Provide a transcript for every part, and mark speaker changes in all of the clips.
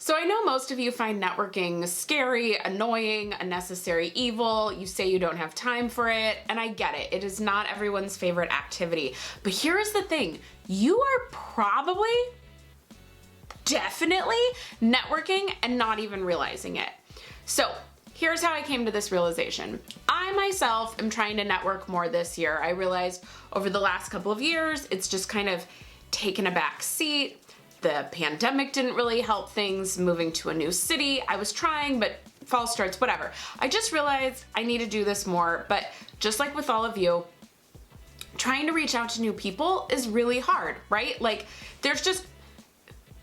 Speaker 1: So I know most of you find networking scary, annoying, a necessary evil. You say you don't have time for it, and I get it. It is not everyone's favorite activity. But here's the thing. You are probably, definitely networking and not even realizing it. So here's how I came to this realization. I myself am trying to network more this year. I realized over the last couple of years, it's just kind of taken a back seat. The pandemic didn't really help things, moving to a new city. I was trying, but false starts, whatever. I just realized I need to do this more, but just like with all of you, trying to reach out to new people is really hard, right? Like, there's just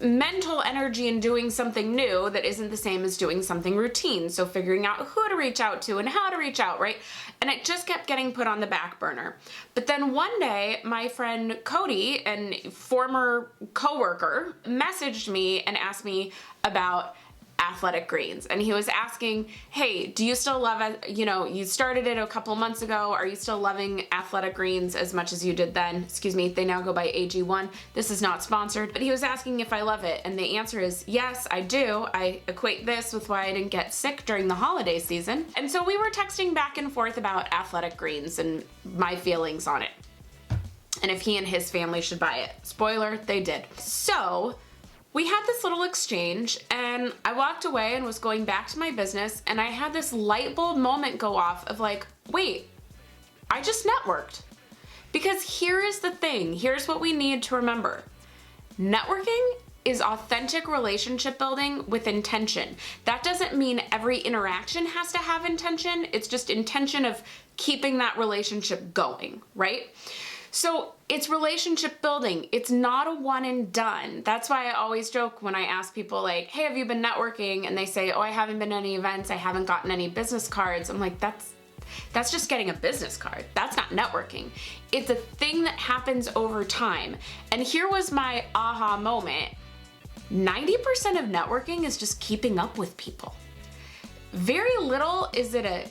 Speaker 1: mental energy in doing something new that isn't the same as doing something routine. So figuring out who to reach out to and how to reach out, right? And it just kept getting put on the back burner. But then one day, my friend Cody, and former coworker, messaged me and asked me about athletic greens. And he was asking, hey, do you still love it? You know, you started it a couple months ago. Are you still loving athletic greens as much as you did then? Excuse me, they now go by AG1. This is not sponsored, but he was asking if I love it. And the answer is yes, I do. I equate this with why I didn't get sick during the holiday season. And so we were texting back and forth about athletic greens and my feelings on it. And if he and his family should buy it. Spoiler, they did. So we had this little exchange, and I walked away and was going back to my business, and I had this light bulb moment go off of like, wait, I just networked. Because here is the thing, here's what we need to remember. Networking is authentic relationship building with intention. That doesn't mean every interaction has to have intention, it's just intention of keeping that relationship going, right? So it's relationship building. It's not a one and done. That's why I always joke when I ask people like, hey, have you been networking? And they say, oh, I haven't been to any events. I haven't gotten any business cards. I'm like, that's just getting a business card. That's not networking. It's a thing that happens over time. And here was my aha moment. 90% of networking is just keeping up with people. Very little is it a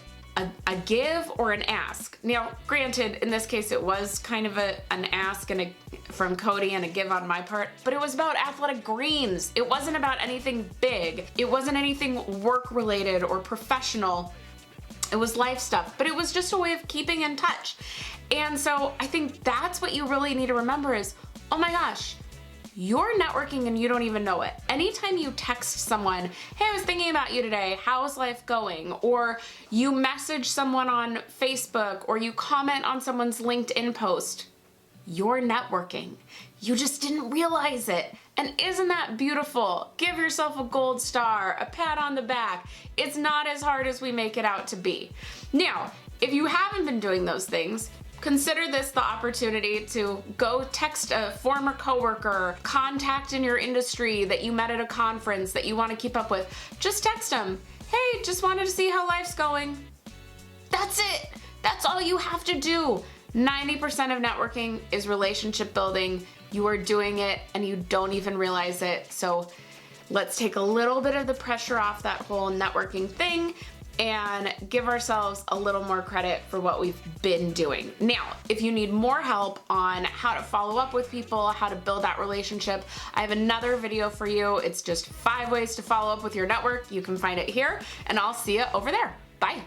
Speaker 1: give or an ask. Now, granted, in this case, it was kind of an ask and from Cody and a give on my part, but it was about athletic greens. It wasn't about anything big. It wasn't anything work related or professional. It was life stuff, but it was just a way of keeping in touch. And so I think that's what you really need to remember is, oh my gosh, you're networking and you don't even know it. Anytime you text someone, hey, I was thinking about you today, how's life going? Or you message someone on Facebook, or you comment on someone's LinkedIn post, you're networking. You just didn't realize it. And isn't that beautiful? Give yourself a gold star, a pat on the back. It's not as hard as we make it out to be. Now, if you haven't been doing those things, consider this the opportunity to go text a former coworker, contact in your industry that you met at a conference that you want to keep up with. Just text them. Hey, just wanted to see how life's going. That's it. That's all you have to do. 90% of networking is relationship building. You are doing it and you don't even realize it. So let's take a little bit of the pressure off that whole networking thing and give ourselves a little more credit for what we've been doing. Now, if you need more help on how to follow up with people, how to build that relationship, I have another video for you. It's just 5 ways to follow up with your network. You can find it here, and I'll see you over there. Bye.